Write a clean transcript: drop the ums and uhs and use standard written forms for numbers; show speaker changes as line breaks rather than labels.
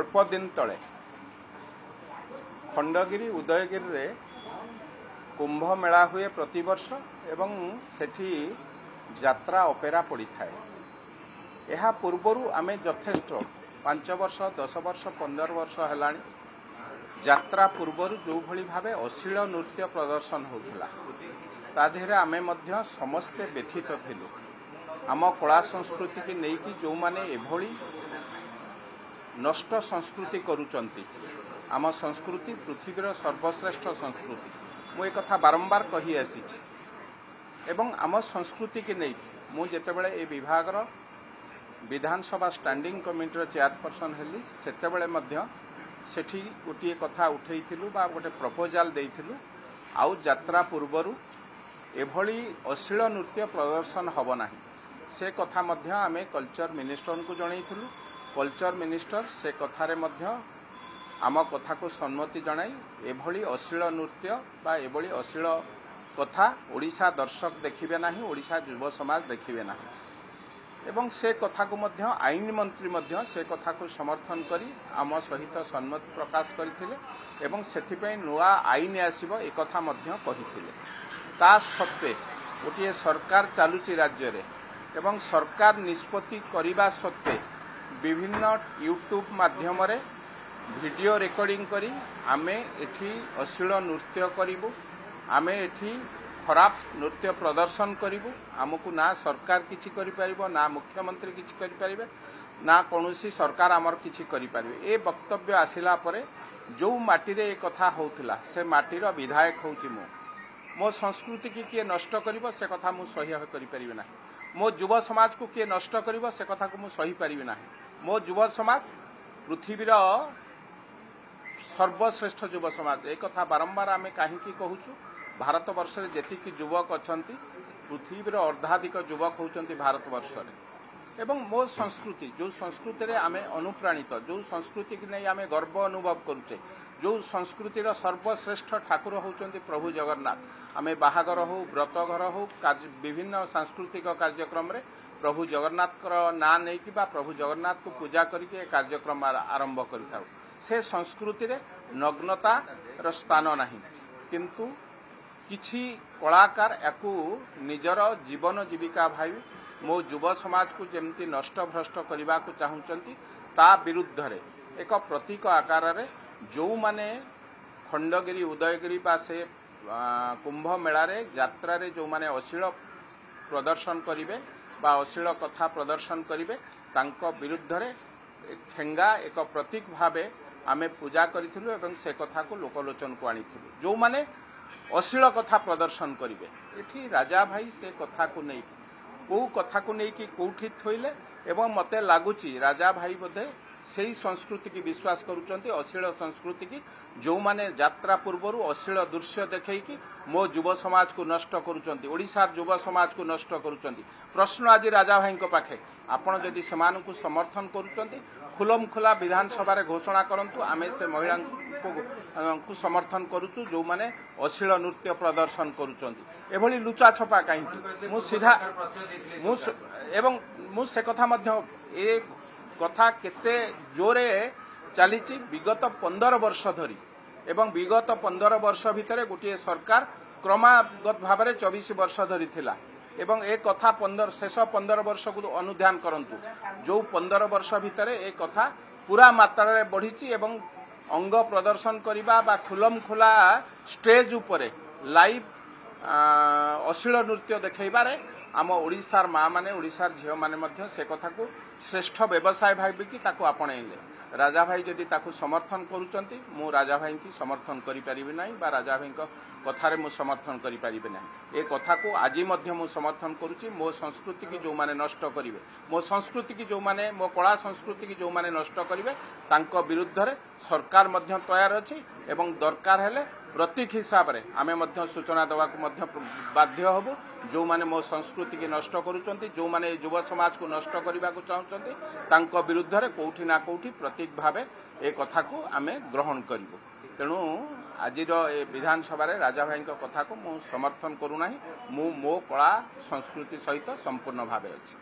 अल्प दिन तले खंडगिरी उदयगिरी रे कुंभ मेला हुए प्रतिवर्ष एवं सेठी यात्रा अपेरा पड़ी थाए। यह पूर्वर आमे यथेष्ट 5 वर्ष 10 वर्ष 15 वर्ष हेलानी यात्रा पूर्वर जो भली भावे अश्लील नृत्य प्रदर्शन होता ताधीरे आमे मध्य समस्ते व्यथित थिलु। आम कला संस्कृति की नेकी जो माने एभली नष्ट संस्कृति करुचंती। आम संस्कृति पृथ्वीर सर्वश्रेष्ठ संस्कृति मु एक कथा बारंबार कही आसी एवं आम संस्कृति की नेकी मु जेतेबेले ए विभागर विधानसभा स्टैंडिंग कमिटीर चेयरपर्सन हेली सेतेबेले मध्य सेठी गोटे कथा उठेइथिलु बा गोटे प्रपोजाल देइथिलु आउ यात्रा पूर्वरु एभली अश्लील नृत्य प्रदर्शन हब नाही से कथा मध्य आमे कल्चर मिनिस्टर को जनइथिलु। कल्चर मिनिस्टर से कथारे मध्य आम कथा को सम्मति जनाई एभली अश्लील नृत्य बा एभली अश्लील कथा ओडिशा दर्शक देखिबे नाही, ओडिशा युव समाज देखिबे नाही एवं से कथा को मध्य आईन मंत्री मध्य से कथा को समर्थन करी आम सहित सम्मति प्रकाश करथिले एवं सेथिपई नुआ आईन आसीबो ए कथा मध्य कहिथिले। ता सत्वे गोटे सरकार चालुची राज्य रे एवं सरकार निष्पत्ति करिबा सत्वे विभिन्न यूट्यूब माध्यम रे वीडियो रिकॉर्डिंग करी आमे एठी अश्लील नृत्य करिबु, आमे एठी खराब नृत्य प्रदर्शन करिबु। आमको ना सरकार किछि करि परिबो, ना मुख्यमंत्री किछि करि परिबे, ना कोनोसी सरकार आमर किछि करि परिबे। ए वक्तव्य आसिला परे जो माटी रे ए कथा होउतिला से माटीर विधायक होउची मो संस्कृति की किए नष्ट करिबो से कथा मु सह्य करि परिबे ना। मो युव समाज को किए नष्ट करिबो से कथा को मु सही परिबे ना। मो युव समाज पृथ्वीर सर्वश्रेष्ठ युव समाज एक कथा बारंबार आमे काहीकि कहूचु। भारत वर्ष रे जेतिकी युवक अछंती पृथ्वीर अर्धाधिक युवक होउचंती भारत वर्ष रे एवं मो संस्कृति जो संस्कृति रे आमे अनुप्राणित, जो संस्कृति की नहीं आमे गर्व अनुभव करूचे, जो संस्कृतिर सर्वश्रेष्ठ ठाकुर होउचंती प्रभु जगन्नाथ। आमे बाहागर हो, व्रतघर हो, विभिन्न सांस्कृतिक कार्यक्रम रे प्रभु जगन्नाथ ना नहीं कि प्रभु जगन्नाथ को पूजा करके कार्यक्रम आरंभ करिथाउ। से संस्कृति रे नग्नता र स्थान नहीं किंतु किछि कलाकार याकू निजर जीवन जीविका भाई मो युव समाज को जेमती नष्ट भ्रष्ट करने को चाहूँगी ता विरुद्ध रे एक प्रतीक आकार रे जो माने खंडगिरी उदयगिरी बा से कुंभ मेला रे यात्रा रे जो माने अश्लील प्रदर्शन करिवे बा अश्लील कथा प्रदर्शन करिवे तांको विरुद्ध रे ठेंगा एक प्रतीक भावे आमे पूजा करिथिलु एवं से कथा को लोकलोचन को आनिथिलु। जो माने अश्लील कथा प्रदर्शन करिवे एठी राजा भाई से कथा को नहीं को कथा को नहीं कि कोठी थोइले एवं मते लागुची राजा भाई बोधे सेही संस्कृति की विश्वास करूचंती अश्लील संस्कृति की जो माने यात्रा पूर्वरु अश्लील दृश्य देखई कि मो युव समाज को नष्ट करूचंती, ओडिशार युव समाज को नष्ट करूचंती। प्रश्न आज राजा भाई को पाखे आपण जदि समान को समर्थन करूचंती खुलम खुला विधानसभा रे घोषणा करंतु आमे से महिला को समर्थन करूचु जो माने अश्लील नृत्य प्रदर्शन करूचंती। एभली लुचा छपा काहींकी मु सीधा मु एवं मु से कथा मध्य ए कथा केते जोरे चलीची विगत 15 वर्ष धरी एवं विगत 15 वर्ष भितर गोटे सरकार क्रमागत भाव 24 वर्ष धरी थिला एवं ए कथा 15 शेष 15 वर्ष को अनुध्यान करंतु जो 15 वर्ष भितर ए कथा पूरा मात्रा रे बढ़ीची एवं अंग प्रदर्शन करिबा बा खुलम खुला स्टेज उपरे लाइव अश्लील नृत्य देखैबारे आम ओडिशार माँ माने ओडिशार झील माने मध्य से कथा को श्रेष्ठ व्यवसाय भाविकी ताको आपणेले। राजा भाई जदि ताको समर्थन करूचंती मु राजा भाई की समर्थन करि परिबे नाही बा राजा भाई को कथारे मु समर्थन करि परिबे नाही। ए कथा को आजि मध्य मु समर्थन करूची। मो संस्कृति की जो माने नष्ट करिवे, मो संस्कृति की जो माने मो कला संस्कृति की जो माने नष्ट करिवे तांको विरुद्ध रे सरकार मध्य तैयार अछि एवं दरकार हेले प्रतीक हिसाब रे आमे मध्य सूचना देवा को मध्य बाध्य हबु। जो माने मो संस्कृति की नष्ट करूचंती, जो माने युव समाज को नष्ट करिबा को चाहउचंती तांको विरुद्ध रे कोठी ना कोठी प्रतीक भावे ए कथा को आमे ग्रहण करिवो। तेणु आजिर ए विधानसभा रे राजा भाई को कथा को मु समर्थन करू नाही। मु मो कला संस्कृति सहित संपूर्ण भावे अछि।